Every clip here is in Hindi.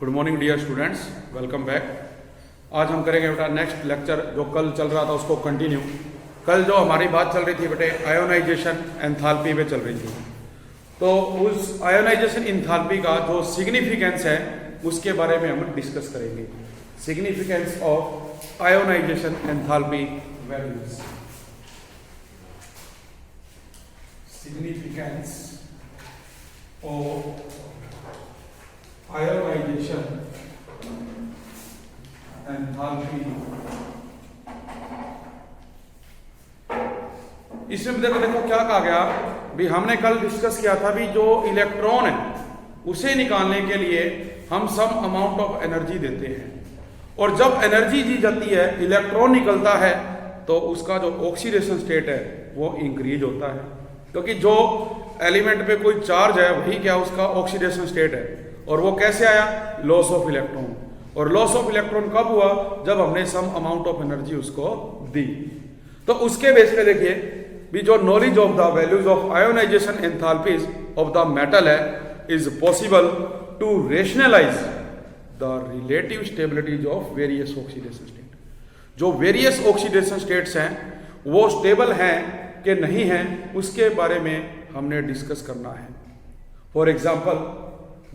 Good morning dear students, welcome back. आज हम करेंगे बेटा नेक्स्ट लेक्चर जो कल चल रहा था उसको कंटिन्यू। कल जो हमारी बात चल रही थी बेटे आयोनाइजेशन एंथैल्पी पे चल रही थी, तो उस आयोनाइजेशन एंथैल्पी का जो सिग्निफिकेंस है उसके बारे में हम डिस्कस करेंगे। Significance of ionisation enthalpy values. Significance of ionisation enthalpy. इसमें देखो क्या कहा गया भी, हमने कल डिस्कस किया था भी जो इलेक्ट्रॉन है उसे निकालने के लिए हम सम अमाउंट ऑफ एनर्जी देते हैं, और जब एनर्जी दी जाती है इलेक्ट्रॉन निकलता है तो उसका जो ऑक्सीडेशन स्टेट है वो इंक्रीज होता है, क्योंकि जो एलिमेंट पे कोई चार्ज है वही क्या उसका ऑक्सीडेशन स्टेट है। और वो कैसे आया? Loss of electron. और लॉस ऑफ इलेक्ट्रॉन कब हुआ? जब हमने सम अमाउंट ऑफ एनर्जी उसको दी। तो उसके बेस पे देखिए भी जो knowledge of the values of ionisation enthalpies of the metal है is possible to rationalise the relative stabilities of various oxidation state. जो वेरियस ऑक्सीडेशन स्टेट्स हैं वो स्टेबल हैं कि नहीं हैं उसके बारे में हमने डिस्कस करना है। फॉर एग्जाम्पल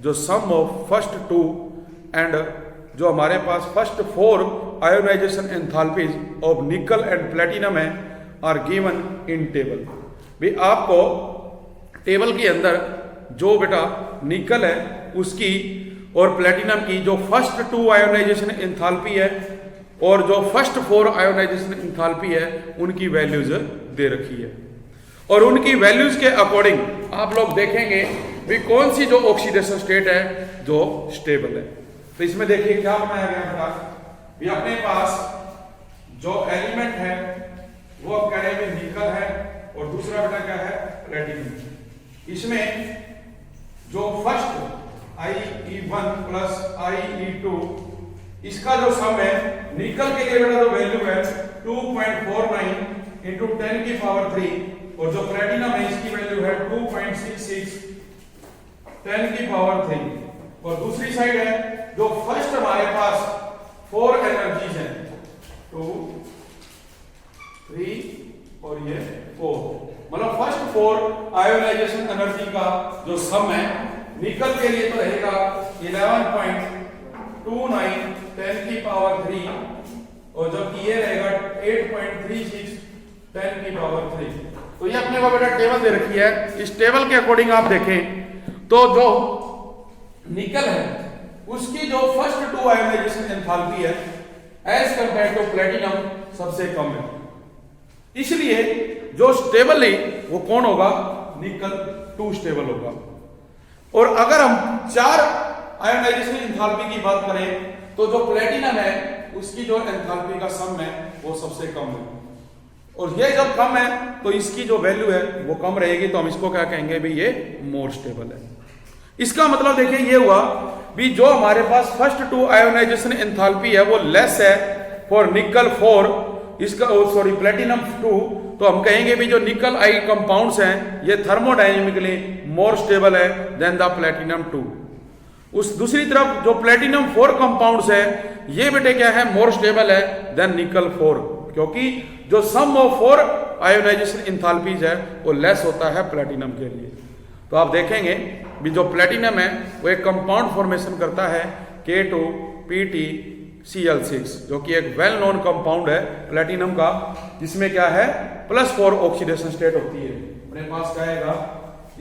जो sum of first two and जो हमारे पास first four ionisation enthalpies of nickel and platinum है आर गिवन इन टेबल। भी आपको टेबल के अंदर जो बेटा निकल है उसकी और प्लेटिनम की जो फर्स्ट टू आयोनाइजेशन एंथैल्पी है और जो फर्स्ट फोर आयोनाइजेशन एंथैल्पी है उनकी वैल्यूज दे रखी है, और उनकी वैल्यूज के अकॉर्डिंग आप लोग देखेंगे भी कौन सी जो ऑक्सीडेशन स्टेट है जो स्टेबल है। तो इसमें देखिए क्या बनाया गया बेटा भी, अपने पास जो एलिमेंट है वो अब कह रहे हैं निकल है और दूसरा बेटा क्या है? प्लेटिनम। इसमें जो फर्स्ट IE1 प्लस IE2 इसका जो सम है निकल के लिए बेटा जो वैल्यू है 2.49 इंटू 10 की पावर 3, और जो प्लेटिनम है इसकी वैल्यू है 2.66 10 की पावर 3। और दूसरी साइड है जो फर्स्ट हमारे पास फोर एनर्जीज हैं 2 3 और ये 4, मतलब फर्स्ट फोर आयोनाइजेशन एनर्जी का जो सम है निकल के लिए तो रहेगा 11.29 10 की पावर 3, और जबकि ये रहेगा 8.36 10 की पावर 3। तो ये अपने को बेटा टेबल दे रखी है। इस टेबल के अकॉर्डिंग आप देखें तो जो निकल है उसकी जो फर्स्ट टू आयोनाइजेशन एंथैल्पी है एज कंपेयर टू प्लेटिनम सबसे कम है, इसलिए जो स्टेबल है वो कौन होगा? निकल 2 स्टेबल होगा। और अगर हम 4 आयोनाइजेशन एंथैल्पी की बात करें तो जो प्लेटिनम है उसकी जो एंथैल्पी का सम है वो सबसे कम है, और ये जब कम है तो इसकी जो वैल्यू है वो कम रहेगी, तो हम इसको क्या कहेंगे भी ये मोर स्टेबल है। इसका मतलब देखिए ये हुआ भी जो हमारे पास फर्स्ट टू आयोनाइजेशन एंथैल्पी है वो लेस है फॉर निकल 4 इसका सॉरी प्लेटिनम 2, तो हम कहेंगे भी जो निकल आई कंपाउंड्स हैं ये थर्मोडायनेमिकली मोर स्टेबल है देन द प्लेटिनम 2। उस दूसरी तरफ जो प्लेटिनम 4 कंपाउंड्स है ये बेटे क्या है? मोर स्टेबल है देन निकल 4, क्योंकि जो सम ऑफ 4 आयोनाइजेशन एंथैल्पीज है वो लेस होता है प्लेटिनम के लिए। तो आप देखेंगे भी जो प्लेटिनम है वो एक कंपाउंड फॉर्मेशन करता है K2PtCl6, जो कि एक वेल नोन कंपाउंड है प्लेटिनम का, जिसमें क्या है +4 ऑक्सीडेशन स्टेट होती है। अपने पास क्या आएगा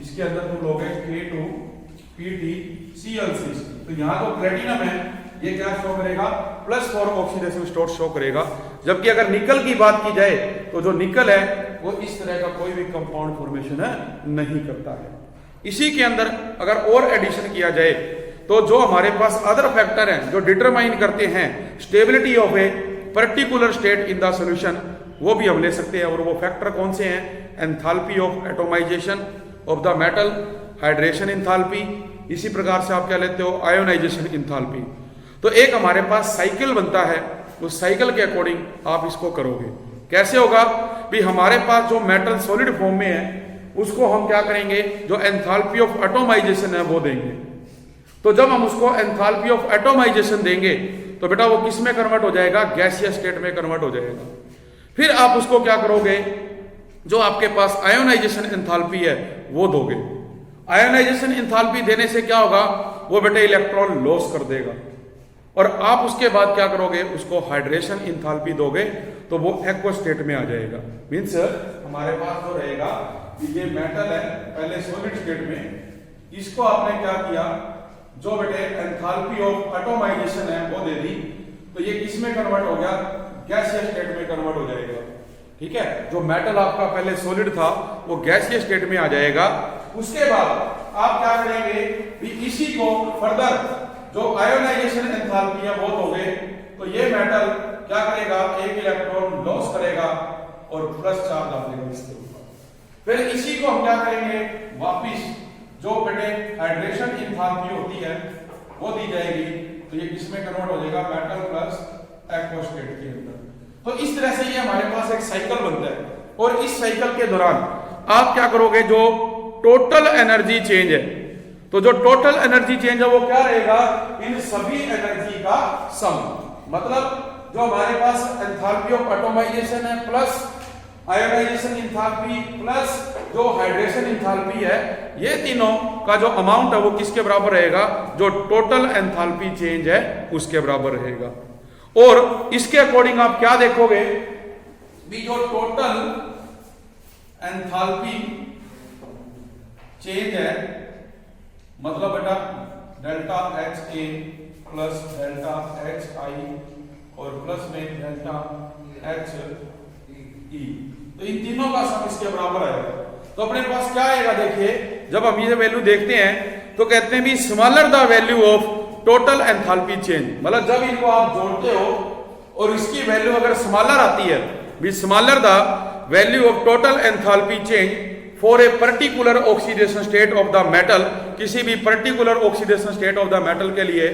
इसके अंदर तुम लोग K2PtCl6, तो यहाँ जो प्लेटिनम है ये क्या शो करेगा? +4 ऑक्सीडेशन स्टेट शो करेगा। जबकि अगर निकल की बात की जाए तो जो निकल है वो इस तरह का कोई भी कंपाउंड फॉर्मेशन नहीं करता है। इसी के अंदर अगर और एडिशन किया जाए तो जो हमारे पास अदर फैक्टर हैं जो डिटरमाइन करते हैं stability of a particular state in the solution वो भी हम ले सकते हैं, और वो फैक्टर कौन से हैं? Enthalpy of atomization of the metal, hydration enthalpy, इसी प्रकार से आप क्या लेते हो? Ionisation enthalpy. तो एक हमारे पास साइकिल बनता है, उस साइकिल के अकॉर्डिंग आप इसको करोगे। कैसे होगा भी, हमारे पास जो मेटल सॉलिड फॉर्म में है उसको हम क्या करेंगे? जो एंथैल्पी ऑफ एटोमाइजेशन है वो देंगे। तो तो जब हम उसको एंथैल्पी ऑफ एटोमाइजेशन देंगे तो बेटा वो किस में कन्वर्ट हो जाएगा, गैसियस स्टेट में कन्वर्ट हो जाएगा। फिर आप उसको क्या करोगे, जो आपके पास आयोनाइजेशन एंथैल्पी है वो दोगे। आयोनाइजेशन एंथैल्पी देने से क्या होगा, वो बेटे इलेक्ट्रॉन लॉस कर देगा, और आप उसके बाद क्या करोगे, उसको हाइड्रेशन एंथैल्पी दोगे तो वो एक्वा स्टेट में आ जाएगा। मीन्स हमारे पास जो रहेगा ये मेटल है पहले सॉलिड स्टेट में, इसको आपने क्या किया, जो बेटे एंथैल्पी ऑफ एटोमाइजेशन है वो दे दी, तो ये किस में कन्वर्ट हो गया, गैसियस स्टेट में कन्वर्ट हो जाएगा। ठीक है, जो मेटल आपका पहले सॉलिड था वो गैसियस स्टेट में आ जाएगा। उसके बाद आप क्या करेंगे कि इसी को फर्दर जो आयोनाइजेशन एंथैल्पी है वो दोगे, तो ये मेटल क्या करेगा, एक इलेक्ट्रॉन लॉस करेगा और प्लस चार्ज आ जाएगा इसके ऊपर। फिर इसी को हम क्या करेंगे, वापिस जो बेटे हाइड्रेशन एंथैल्पी होती है वो दी जाएगी, तो ये किसमें कन्वर्ट हो जाएगा, मेटल प्लस एक्वा स्टेट के अंदर। तो इस तरह से ये हमारे पास एक साइकिल बनता है, और इस साइकिल के दौरान आप क्या करोगे, जो टोटल एनर्जी चेंज है, तो जो टोटल एनर्जी चेंज है वो क्या रहेगा, इन सभी एनर्जी का सम। मतलब जो हमारे पास एंथैल्पी ऑफ एटोमाइजेशन है प्लस आयोनाइजेशन एंथैल्पी प्लस जो हाइड्रेशन एंथैल्पी है, ये तीनों का जो अमाउंट है वो किसके बराबर रहेगा, जो टोटल एंथैल्पी चेंज है उसके बराबर रहेगा। और इसके अकॉर्डिंग आप क्या देखोगे भी, जो टोटल एंथैल्पी चेंज है, मतलब बेटा delta H A plus delta H I और प्लस में डेल्टा एच ई, तो इन तीनों का सम इसके बराबर आएगा। तो अपने पास क्या आएगा, देखिए जब हम ये वैल्यू देखते हैं तो कहते हैं भी smaller the value of total enthalpy change, मतलब जब इनको आप जोड़ते हो और इसकी वैल्यू अगर स्मॉलर आती है, भी smaller the value of total enthalpy change for a particular oxidation state of the metal, किसी भी particular oxidation state of the metal के लिए,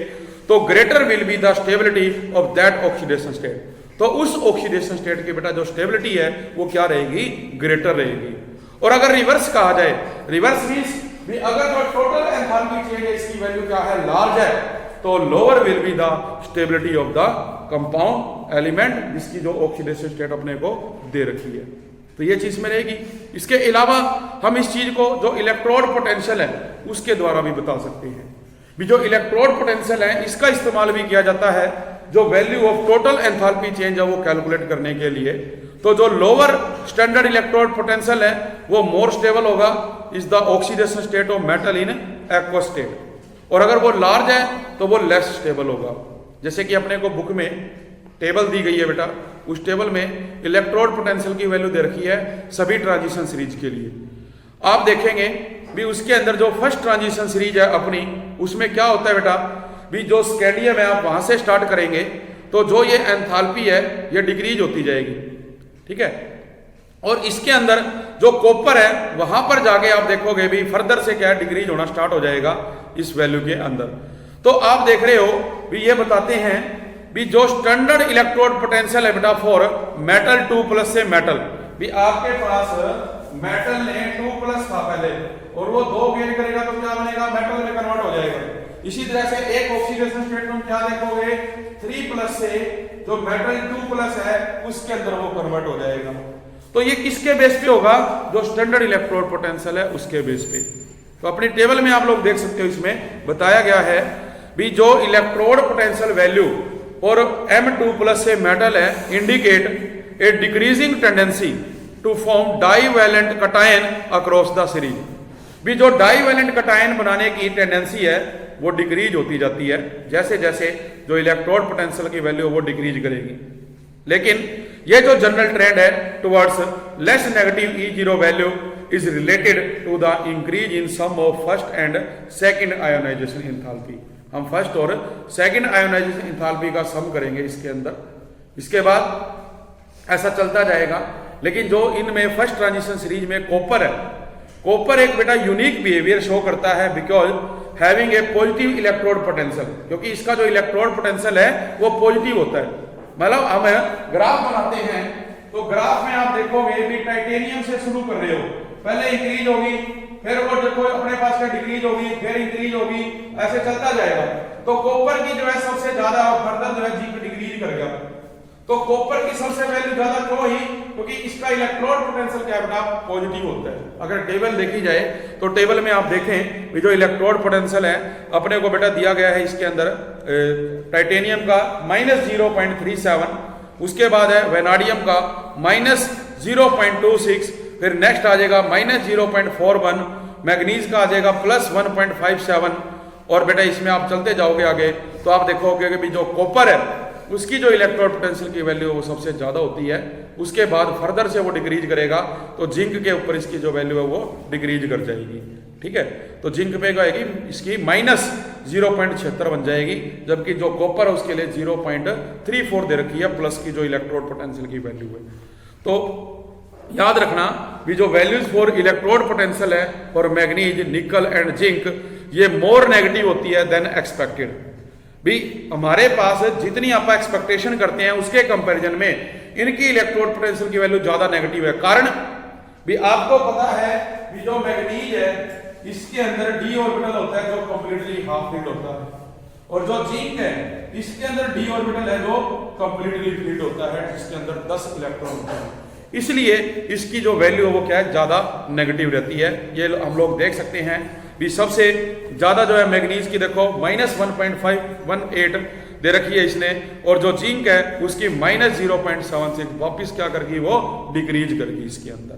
तो greater will be the stability of that oxidation state. तो उस ऑक्सीडेशन स्टेट की बेटा जो स्टेबिलिटी है वो क्या रहेगी, ग्रेटर रहेगी। और अगर रिवर्स कहा जाए, रिवर्स मींस भी अगर जो टोटल एंथैल्पी चेंज है इसकी वैल्यू क्या है, लार्ज है, तो lower will be the stability of the compound element, जिसकी जो ऑक्सीडेशन स्टेट अपने को दे रखी है, तो ये चीज में रहेगी। इसके अलावा हम इस चीज को जो इलेक्ट्रोड पोटेंशियल है उसके द्वारा भी बता सकते हैं। भी जो इलेक्ट्रोड पोटेंशियल है इसका इस्तेमाल भी किया जाता है जो value of total enthalpy change है वो कैलकुलेट करने के लिए। तो जो लोअर स्टैंडर्ड इलेक्ट्रोड पोटेंशियल है वो मोर स्टेबल होगा is the oxidation state of metal in aqua state, और अगर वो लार्ज है तो वो लेस स्टेबल होगा। जैसे कि अपने को बुक में टेबल दी गई है बेटा, उस टेबल में इलेक्ट्रोड पोटेंशियल की वैल्यू दे रखी है सभी ट्रांजिशन सीरीज के लिए। आप देखेंगे भी उसके अंदर जो फर्स्ट ट्रांजिशन सीरीज है अपनी, उसमें क्या होता है बेटा, भी जो स्केडियम है आप वहां से स्टार्ट करेंगे तो जो ये एंथैल्पी है ये डिक्रीज होती जाएगी, ठीक है। और इसके अंदर जो कॉपर है वहां पर जाके आप देखोगे भी फर्दर से क्या डिक्रीज होना स्टार्ट हो जाएगा इस वैल्यू के अंदर। तो आप देख रहे हो भी ये बताते हैं भी जो स्टैंडर्ड इलेक्ट्रोड पोटेंशियल है बेटा फॉर मेटल 2+ से मेटल, भी आपके पास मेटल ने 2+ था पहले और वो 2 गेन करेगा तो क्या बनेगा, मेटल में कन्वर्ट हो जाएगा। इसी तरह से एक ऑक्सीडेशन स्टेट में क्या देखोगे 3+ से जो मेटल 2+ है उसके अंदर वो कन्वर्ट हो जाएगा। तो ये किसके बेस पे होगा, जो स्टैंडर्ड इलेक्ट्रोड पोटेंशियल है उसके बेस पे। तो अपनी टेबल में आप लोग देख सकते हो, इसमें बताया गया है भी जो इलेक्ट्रोड पोटेंशियल वैल्यू और M2+ से मेटल है indicate a decreasing tendency to form divalent cation across the series. भी जो डाईवैलेंट कटायन बनाने की टेंडेंसी है वो डिक्रीज होती जाती है जैसे जैसे जो इलेक्ट्रोड पोटेंशियल की वैल्यू वो डिक्रीज करेगी। लेकिन ये जो जनरल ट्रेंड है towards less negative E0 value is related to the increase in sum of first and second ionisation enthalpy. हम फर्स्ट और सेकंड आयोनाइजेशन एंथैल्पी का सम करेंगे इसके अंदर, इसके बाद ऐसा चलता जाएगा। लेकिन जो इनमें फर्स्ट ट्रांजिशन सीरीज में कॉपर है, कॉपर एक बेटा यूनिक बिहेवियर शो करता है because having a positive electrode potential, क्योंकि इसका जो इलेक्ट्रोड पोटेंशियल है वो पॉजिटिव होता है। मतलब हम ग्राफ बनाते हैं तो ग्राफ में आप देखोगे भी टाइटेनियम से शुरू कर रहे हो, पहले इंक्रीज होगी फिर वो देखो अपने पास क्या डिक्रीज होगी, फिर इंक्रीज होगी, ऐसे चलता जाएगा। तो कॉपर की जो है सबसे ज्यादा फर्दर जो है जिंक डिक्रीज कर गया। तो कॉपर की सबसे वैल्यू ज्यादा क्यों ही? क्योंकि इसका इलेक्ट्रोड पोटेंशियल क्या बेटा पॉजिटिव होता है। अगर टेबल देखी जाए तो टेबल में आप देखें जो इलेक्ट्रोड पोटेंशियल है अपने को बेटा दिया गया है इसके अंदर टाइटेनियम का -0.37, उसके बाद है वेनाडियम का -0.26, फिर नेक्स्ट आ जाएगा -0.41, मैग्नीज का आ जाएगा +1.57। और बेटा इसमें आप चलते जाओगे आगे तो आप देखोगे कि जो कॉपर है उसकी जो इलेक्ट्रोड पोटेंशियल की वैल्यू वो सबसे ज्यादा होती है। उसके बाद फर्दर से वो डिक्रीज करेगा तो जिंक के ऊपर इसकी जो वैल्यू है वो डिक्रीज कर जाएगी। ठीक है, तो जिंक पे आएगी इसकी -0.76 बन जाएगी, जबकि जो कॉपर है उसके लिए 0.34 दे रखी है प्लस की जो इलेक्ट्रोड पोटेंशियल की वैल्यू है। तो याद रखना भी जो वैल्यूज फॉर इलेक्ट्रोड पोटेंशियल है फॉर मैग्नीज, निकल एंड जिंक ये मोर नेगेटिव होती है देन एक्सपेक्टेड। भी हमारे पास जितनी आप एक्सपेक्टेशन करते हैं उसके कंपैरिजन में इनकी इलेक्ट्रोड पोटेंशियल की वैल्यू ज्यादा नेगेटिव है। कारण भी आपको पता है भी जो मैग्नीज है इसके अंदर d ऑर्बिटल होता है जो कंप्लीटली हाफ फील्ड होता है, और जो जिंक है इसके अंदर d ऑर्बिटल है जो कंप्लीटली फील्ड होता है जिसके अंदर 10 इलेक्ट्रॉन होते हैं। इसलिए इसकी जो वैल्यू है वो क्या है ज्यादा नेगेटिव रहती है। ये हम लोग देख सकते हैं भी सबसे ज्यादा जो है मैग्नीज की देखो -1.518 दे रखी है इसने, और जो जिंक है उसकी -0.76 वापिस क्या करगी वो डिक्रीज करगी इसके अंदर।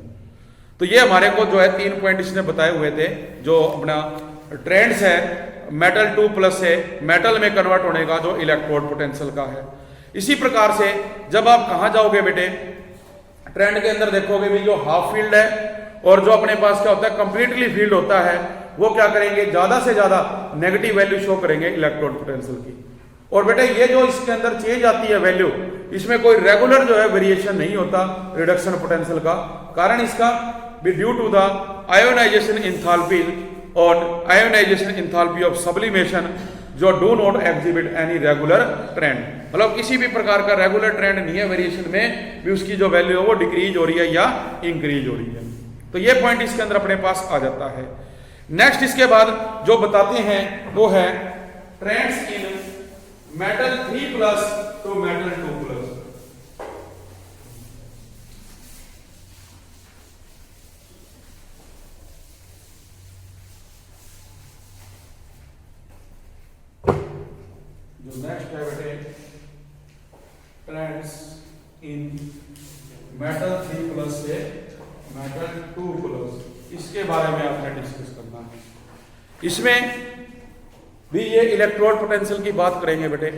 तो ये हमारे को जो है 3 पॉइंट इसने बताए हुए थे जो अपना ट्रेंड्स है मेटल 2+ से मेटल में कन्वर्ट होने का जो इलेक्ट्रोड पोटेंशियल का है। इसी प्रकार से जब आप कहां जाओगे बेटे ट्रेंड के अंदर देखोगे भी जो हाफ फील्ड है और जो अपने पास क्या होता है कंप्लीटली फील्ड होता है वो क्या करेंगे ज्यादा से ज्यादा नेगेटिव वैल्यू शो करेंगे इलेक्ट्रोड पोटेंशियल की। और बेटा ये जो इसके अंदर चेंज आती है वैल्यू इसमें कोई रेगुलर जो है वेरिएशन नहीं होता रिडक्शन पोटेंशियल का। कारण इसका भी due to the ionisation enthalpy और आयोनाइजेशन इंथैल्पी ऑफ सब्लिमेशन जो do not exhibit any regular trend, मतलब किसी भी प्रकार का रेगुलर ट्रेंड नहीं है वेरिएशन में भी उसकी जो वैल्यू है वो डिक्रीज हो रही है या इंक्रीज हो रही है। तो ये पॉइंट इसके अंदर अपने पास आ जाता है। नेक्स्ट इसके बाद जो बताते हैं वो है trends in metal 3+ to metal 2+। जो नेक्स्ट है बेटे ट्रेंड्स इन मेटल 3+ से मेटल 2+, इसके बारे में आपने डिस्कस करना है। इसमें भी ये इलेक्ट्रोड पोटेंशियल की बात करेंगे बेटे,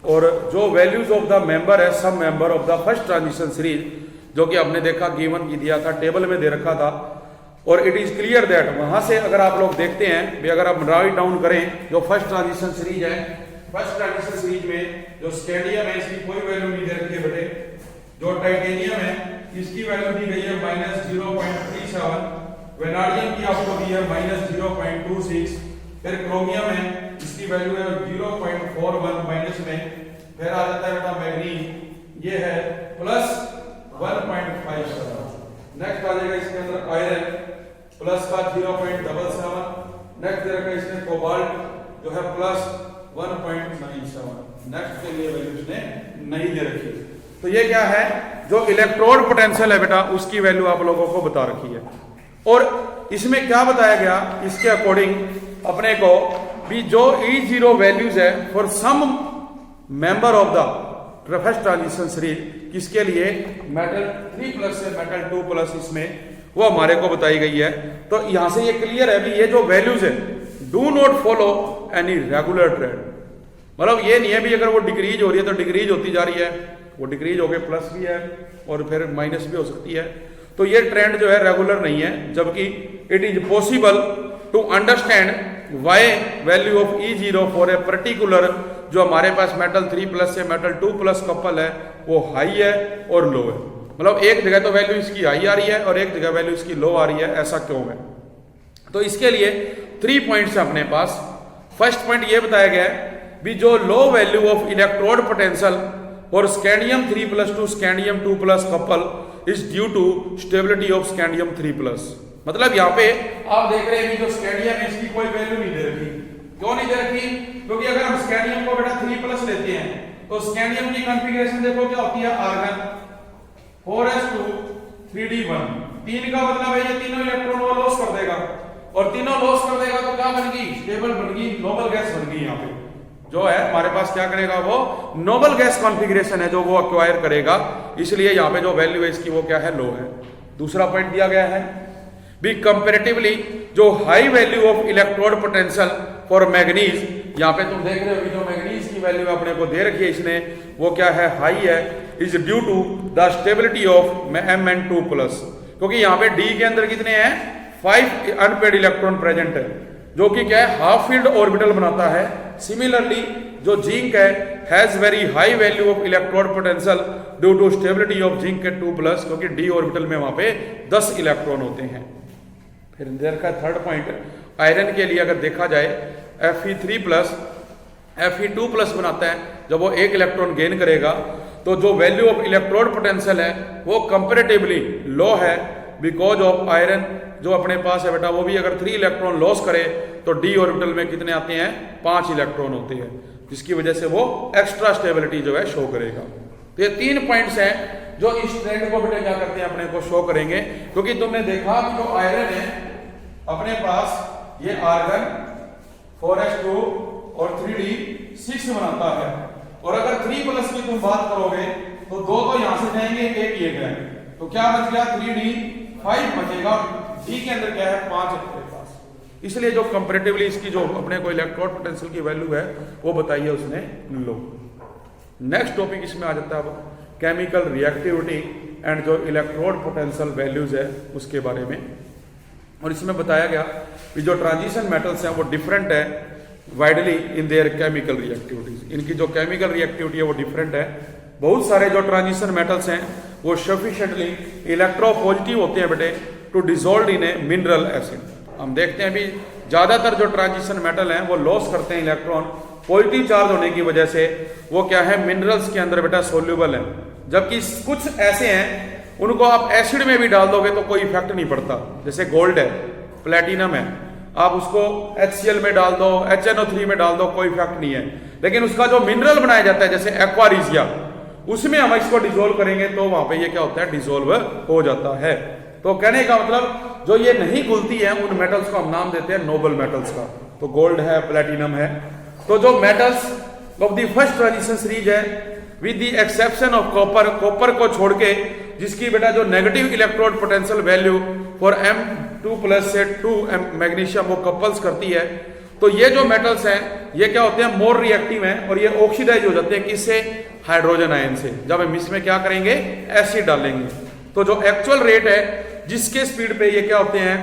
और जो वैल्यूज ऑफ द मेंबर है सब member of the first transition series जो कि आपने देखा गिवन की दिया था टेबल में दे रखा था। और इट इज क्लियर दैट वहां से अगर आप लोग देखते हैं भी अगर आप राइट डाउन करें जो फर्स्ट ट्रांजिशन सीरीज है, फर्स्ट ट्रांजिशन सीरीज में जो स्कैंडियम है इसकी कोई वैल्यू नहीं दे रखी है बेटे, जो टाइटेनियम है इसकी वैल्यू दी गई है -0.37, वेनाडियम की आपको दी है -0.26, फिर क्रोमियम है इसकी वैल्यू है 0.41 माइनस में, फिर आ जाता है बेटा मैग्नीज ये है +1.57, नेक्स्ट आ जाएगा इसके अंदर आयरन प्लस का 0.77, नेक्स्ट दे रखा है इसने कोबाल्ट जो है +1.97, नेक्स्ट के लिए वैल्यू इसने नहीं दे रखी। तो ये क्या है जो इलेक्ट्रोड पोटेंशियल है बेटा उसकी वैल्यू आप लोगों को बता रखी है। और इसमें क्या बताया गया इसके अकॉर्डिंग अपने को भी जो E0 वैल्यूज है for some member of the first transition series किसके लिए मेटल 3+ से मेटल 2+ इसमें वो हमारे को बताई गई है। तो यहां से ये क्लियर है भी ये जो वैल्यूज है do not follow any regular trend, मतलब ये नहीं है भी अगर वो डिक्रीज हो रही है तो डिक्रीज होती जा रही है, वो डिक्रीज होके प्लस भी है और फिर माइनस भी हो सकती है। तो ये ट्रेंड जो है रेगुलर नहीं है, जबकि it is possible to understand why value of E0 for a particular जो हमारे पास मेटल 3+ से मेटल 2+ कपल है वो हाई है और लो है, मतलब एक जगह तो वैल्यू इसकी हाई आ रही है और एक जगह वैल्यू इसकी लो आ रही है, ऐसा क्यों है? तो इसके लिए 3 पॉइंट्स है अपने पास। फर्स्ट पॉइंट ये बताया गया है भी जो low value of electrode potential और scandium 3+ to scandium 2+ couple is due to stability of scandium 3+, मतलब यहाँ पे आप देख रहे हैं कि जो स्कैंडियम है इसकी कोई वैल्यू नहीं दे रखी। क्यों नहीं दे रखी? क्योंकि अगर हम स्कैंडियम को बेटा 3+ लेते हैं तो स्कैंडियम की कॉन्फ़िगरेशन देखो क्या होती है, आर्गन 4s2 3d1। 3 का मतलब है ये तीनों इलेक्ट्रॉन वो लॉस कर देगा, और तीनों लॉस कर देगा तो क्या बन गई, स्टेबल बन गई, नोबल गैस बन गई। यहाँ पे जो है हमारे पास क्या करेगा, वो नोबल गैस कॉन्फ़िगरेशन है जो वो एक्वायर करेगा, इसलिए यहाँ पे जो वैल्यू है इसकी वो क्या है, लो है। दूसरा पॉइंट दिया गया है भी कंपैरेटिवली जो high value of electrode potential for manganese, यहाँ पे तुम देख रहे हो कि जो मैग्नीज की वैल्यू अपने को दे रखी है इसने, वो क्या है, हाई है, is due to the stability of Mn2+, क्योंकि यहाँ पे डी के अंदर कितने हैं, 5 अनपेड इलेक्ट्रॉन प्रेजेंट है, जो कि क्या है, हाफ फील्ड ऑर्बिटल बनाता है। सिमिलरली जो जिंक है has very high value of electrode potential due to stability of zinc के 2+, क्योंकि डी ऑर्बिटल में वहां पे 10 इलेक्ट्रॉन होते हैं। फिर देखा थर्ड पॉइंट, आयरन के लिए अगर देखा जाए Fe3+ Fe2+ बनाता है, जब वो 1 इलेक्ट्रॉन गेन करेगा तो जो वैल्यू ऑफ इलेक्ट्रोड पोटेंशियल है वो कंपैरेटिवली लो है, बिकॉज ऑफ आयरन जो अपने पास है बेटा, वो भी अगर 3 इलेक्ट्रॉन लॉस करे तो डी ऑर्बिटल में कितने आते हैं, 5 इलेक्ट्रॉन होते हैं, जिसकी वजह से वो एक्स्ट्रा स्टेबिलिटी जो है शो करेगा। तो ये 3 पॉइंट्स हैं जो इस ट्रेंड को बेटा क्या करते हैं, अपने को शो करेंगे। क्योंकि तुमने देखा कि जो आयरन है अपने पास ये आर्गन 4s2 और 3d6 बनाता है, और अगर 3+ की तुम बात करोगे तो 2 तो यहां से जाएंगे, 1 ये गए, तो क्या बच गया, 3d5 बचेगा, डी के अंदर क्या है, 5 है अपने पास। इसलिए जो कंपैरेटिवली इसकी जो अपने को इलेक्ट्रोड पोटेंशियल की वैल्यू है वो बताइए उसने लो। नेक्स्ट टॉपिक इसमें आ जाता है अब केमिकल रिएक्टिविटी एंड जो इलेक्ट्रोड पोटेंशियल वैल्यूज है उसके बारे में। और इसमें बताया गया कि जो ट्रांजिशन मेटल्स हैं वो डिफरेंट है widely in their chemical reactivities, इनकी जो केमिकल रिएक्टिविटी है वो डिफरेंट है। बहुत सारे जो ट्रांजिशन मेटल्स हैं वो सफिशिएंटली इलेक्ट्रोपॉजिटिव होते हैं बेटे to dissolve in a mineral acid. हम देखते हैं भी ज्यादातर जो ट्रांजिशन मेटल हैं वो लॉस करते हैं इलेक्ट्रॉन, पॉजिटिव चार्ज होने की वजह से वो क्या है, मिनरल्स के अंदर बेटा सोल्यूबल है, जबकि कुछ ऐसे हैं उनको आप एसिड में भी डाल दोगे तो कोई इफेक्ट नहीं पड़ता। जैसे गोल्ड है, प्लेटिनम है, आप उसको HCl में डाल दो, HNO3 में डाल दो, कोई इफेक्ट नहीं है। लेकिन उसका जो मिनरल बनाया जाता है जैसे एक्वारिजिया, उसमें हम इसको डिसॉल्व करेंगे तो वहां पे ये क्या होता है, डिसॉल्व हो जाता है। तो कहने का मतलब जो ये नहीं घुलती है उन मेटल्स को हम नाम देते हैं नोबल मेटल्स का। तो गोल्ड है, प्लेटिनम है। तो जो metals of the first transition series है with the exception of copper, copper को छोड़ के जिसकी बेटा जो negative electrode potential value for M2+ से 2 मैग्नीशियम वो कपल्स करती है, तो ये जो मेटल्स हैं ये क्या होते हैं, मोर रिएक्टिव हैं और ये ऑक्सीडाइज हो जाते हैं किससे, हाइड्रोजन आयन से। जब हम इसमें क्या करेंगे, एसिड डालेंगे, तो जो एक्चुअल रेट है जिसके स्पीड पे ये क्या होते हैं,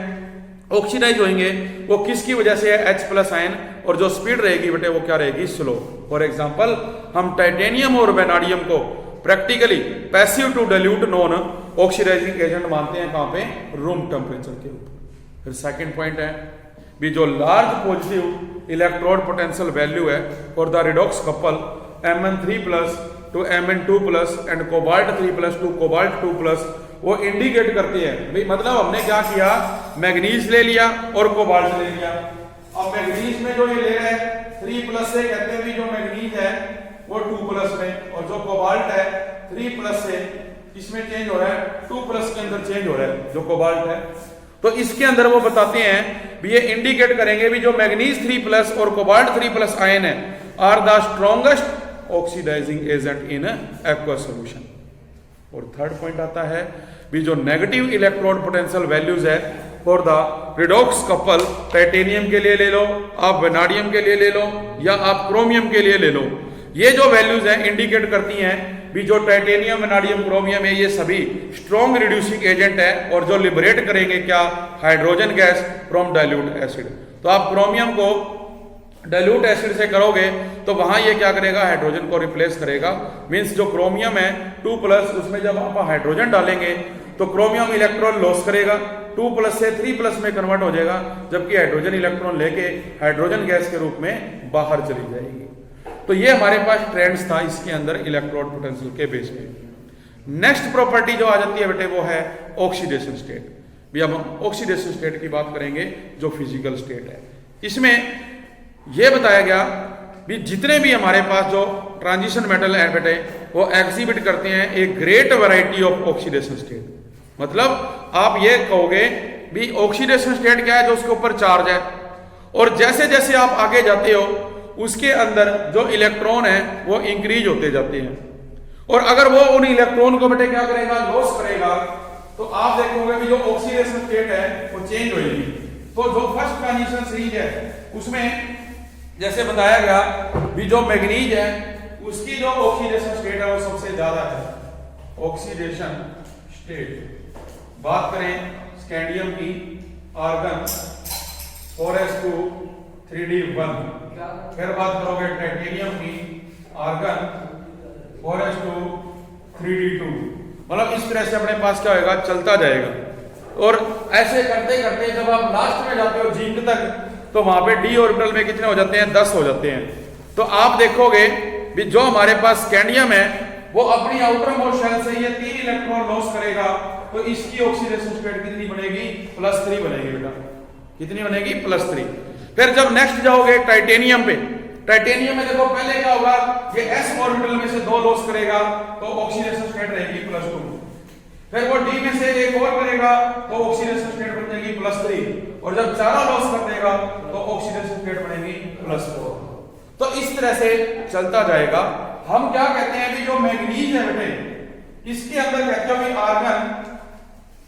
ऑक्सीडाइज होंगे, वो किसकी वजह से है, H+ आयन, और जो स्पीड रहेगी बेटे वो क्या रहेगी, स्लो। फॉर एग्जांपल हम टाइटेनियम और वेनाडियम को practically passive to dilute non oxidising agent मानते हैं, कहां पे, रूम टेम्परेचर के ऊपर। फिर सेकंड पॉइंट है भी जो large positive electrode potential value है for the redox couple Mn3+ to Mn2+ and cobalt 3+ to cobalt 2+, वो इंडिकेट करती है भाई, मतलब हमने क्या किया, मैग्नीज ले लिया और कोबाल्ट ले लिया। अब मैग्नीज में जो ये ले रहे हैं 3+ से, कहते हैं भी जो मैग्नीज है वो 2+ में, और जो कोबाल्ट है 3+ से इसमें चेंज हो रहा है, 2+ के अंदर चेंज हो रहा है जो कोबाल्ट है। तो इसके अंदर वो बताते हैं भी ये इंडिकेट करेंगे भी जो मैग्नीज 3+ और कोबाल्ट 3+ आयन है are the strongest oxidising agent in aqua solution. और थर्ड पॉइंट आता है भी जो नेगेटिव इलेक्ट्रोड पोटेंशियल वैल्यूज है for the redox couple, titanium के लिए ले लो, आप वेनाडियम के लिए ले लो, या आप क्रोमियम के लिए ले लो, ये जो वैल्यूज हैं इंडिकेट करती हैं भी जो टाइटेनियम, वेनाडियम, क्रोमियम है ये सभी स्ट्रॉन्ग रिड्यूसिंग एजेंट है और जो लिबरेट करेंगे क्या, hydrogen gas from dilute acid. तो आप क्रोमियम को डाइल्यूट एसिड से करोगे तो वहां ये क्या करेगा, हाइड्रोजन को रिप्लेस करेगा। मींस जो क्रोमियम है 2+, उसमें जब आप हाइड्रोजन डालेंगे तो क्रोमियम इलेक्ट्रॉन लॉस करेगा, 2+ से 3+ में कन्वर्ट हो जाएगा, जबकि हाइड्रोजन इलेक्ट्रॉन लेके हाइड्रोजन गैस के रूप में बाहर चली जाएगी। तो ये हमारे पास ट्रेंड्स था इसके अंदर इलेक्ट्रोड पोटेंशियल के बेस पे। नेक्स्ट प्रॉपर्टी जो आ जाती है बेटे वो है ऑक्सीडेशन स्टेट। भी हम ऑक्सीडेशन स्टेट की बात करेंगे जो फिजिकल स्टेट है। इसमें यह बताया गया भी जितने भी हमारे पास जो ट्रांजिशन मेटल है बेटे वो एग्जिबिट करते हैं एक great variety of oxidation state. मतलब आप ये कहोगे भी ऑक्सीडेशन स्टेट क्या है, जो उसके ऊपर चार्ज है, और जैसे जैसे आप आगे जाते हो उसके अंदर जो इलेक्ट्रॉन है वो इंक्रीज होते जाते हैं, और अगर वो उन इलेक्ट्रॉन को बेटे क्या करेगा, लॉस करेगा, तो आप देखोगे कि जो ऑक्सीडेशन स्टेट है वो चेंज होगी। तो जो फर्स्ट ट्रांजिशन सीरीज है उसमें जैसे बताया गया भी जो मैग्नीज है उसकी जो ऑक्सीडेशन स्टेट है वो सबसे ज्यादा है। ऑक्सीडेशन स्टेट बात करें स्कैंडियम की, आर्गन 4s2 3d1, फिर बात करोगे टाइटेनियम की, आर्गन 4s2 3d2। मतलब इस तरह से अपने पास क्या होगा, चलता जाएगा। और ऐसे करते करते जब आप लास्ट में जाते हो जिंक तक, तो वहां पे डी ऑर्बिटल में कितने हो जाते हैं, 10 हो जाते हैं। तो आप देखोगे भी जो हमारे पास स्कैंडियम है वो अपनी आउटर मोस्ट शेल से ये 3 इलेक्ट्रॉन लॉस करेगा, तो इसकी ऑक्सीडेशन स्टेट कितनी बनेगी, +3 बनेगी बेटा। कितनी बनेगी, +3। फिर जब नेक्स्ट जाओगे टाइटेनियम पे, टाइटेनियम में देखो पहले क्या होगा, ये s ऑर्बिटल में से 2 लॉस करेगा तो ऑक्सीडेशन स्टेट रहेगी +2। फिर वो d में से एक और करेगा तो ऑक्सीडेशन स्टेट बन जाएगी +3, और जब चारों लॉस कर देगा तो ऑक्सीडेशन स्टेट बनेगी +4। तो इस तरह से चलता जाएगा। हम क्या कहते हैं कि जो मैग्नीज है बेटे, इसके अंदर कहते हो कि आर्गन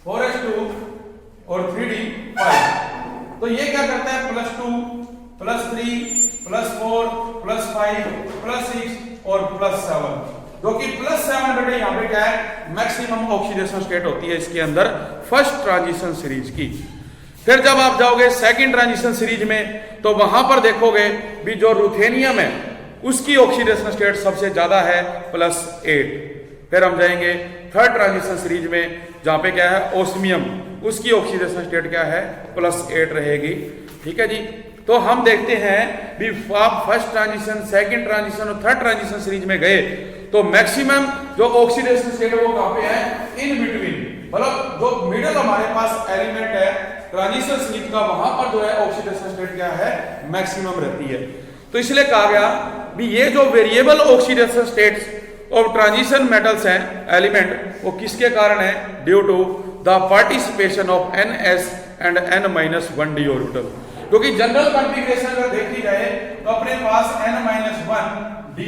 4s2 और 3d5, तो ये क्या करता है, +2 +3 +4 +5 +6 और +7, जो कि +7 बेटे यहाँ पे क्या है, मैक्सिमम ऑक्सीडेशन स्टेट होती है इसके अंदर फर्स्ट ट्रांजिशन सीरीज की। फिर जब आप जाओगे सेकंड ट्रांजिशन सीरीज में, तो वहां पर देखोगे भी जो रुथेनियम है उसकी ऑक्सीडेशन स्टेट सबसे ज्यादा है +8। फिर हम जाएंगे थर्ड ट्रांजिशन सीरीज में, जहां पे क्या है, ओस्मियम, उसकी ऑक्सीडेशन स्टेट क्या है, +8 रहेगी। ठीक है जी। तो हम देखते हैं भी आप फर्स्ट ट्रांजिशन, सेकंड ट्रांजिशन और थर्ड ट्रांजिशन सीरीज में गए तो मैक्सिमम जो ऑक्सीडेशन स्टेट है वो कहां पे है, इन बिटवीन। मतलब जो मिडिल हमारे पास एलिमेंट है ट्रांजिशन सीरीज का, वहां पर जो है ऑक्सीडेशन स्टेट क्या है, मैक्सिमम रहती है। तो इसलिए कहा गया भी ये जो variable oxidation states of transition metals हैं, एलिमेंट, वो किसके कारण है, due to the participation of ns and n-1 d orbital. क्योंकि जनरल कॉन्फ़िगरेशन अगर देखी जाए तो अपने पास n-1 d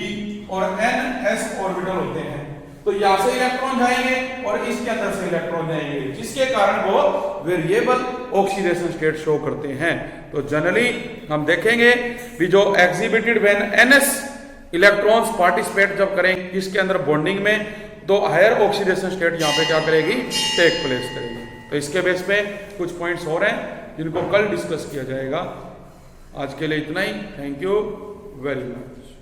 और ns ऑर्बिटल होते हैं। तो यहां से इलेक्ट्रॉन जाएंगे और इसके अंदर से इलेक्ट्रॉन जाएंगे, जिसके कारण वो वेरिएबल ऑक्सीडेशन स्टेट शो करते हैं। तो जनरली हम देखेंगे कि जो exhibited when ns electrons participate जब करेंगे किसके अंदर, बॉन्डिंग में, तो हायर ऑक्सीडेशन स्टेट यहाँ पे क्या करेगी, टेक प्लेस करेगी। तो इसके बेस पे कुछ पॉइंट्स और हैं जिनको कल डिस्कस किया जाएगा। आज के लिए इतना ही। Thank you very much.